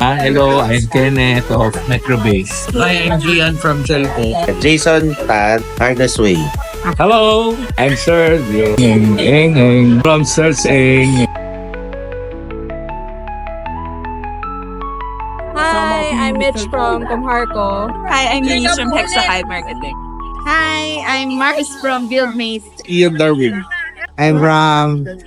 Hello, I'm Kenneth of Metrobase. Hi, I'm Gian from Chelco. Jason Tan, Harness Way. Hello, I'm Sergio from Search Ing. Hi, I'm Mitch from Kumharko. Hi, I'm Denise from Hexahide Marketing. Hi, I'm Marcus from Buildmates. Ian Darwin. I'm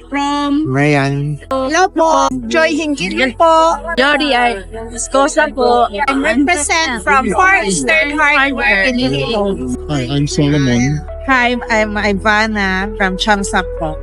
From Ryan. Hello po, Joy Hingil po. Jody ay Scosa po. I'm represent from Far Eastern Hardware. Hi, I'm Solomon. Hi, I'm Ivana from Chamsap po.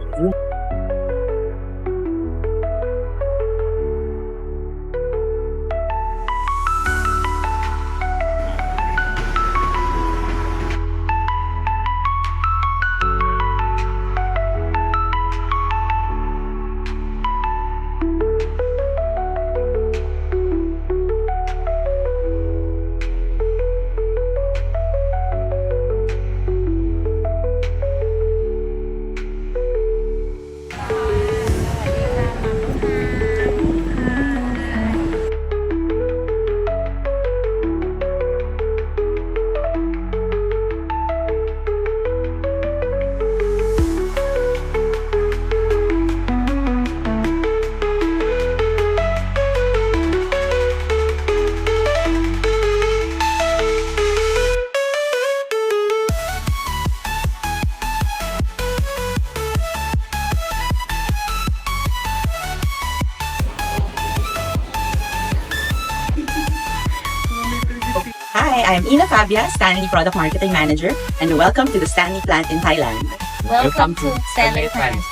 Hi, I'm Ina Fabia, Stanley Product Marketing Manager, and welcome to the Stanley plant in Thailand. Welcome to Stanley Friends.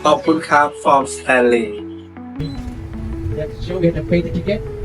Top Food Cup from Stanley. Let's show get a pay ticket.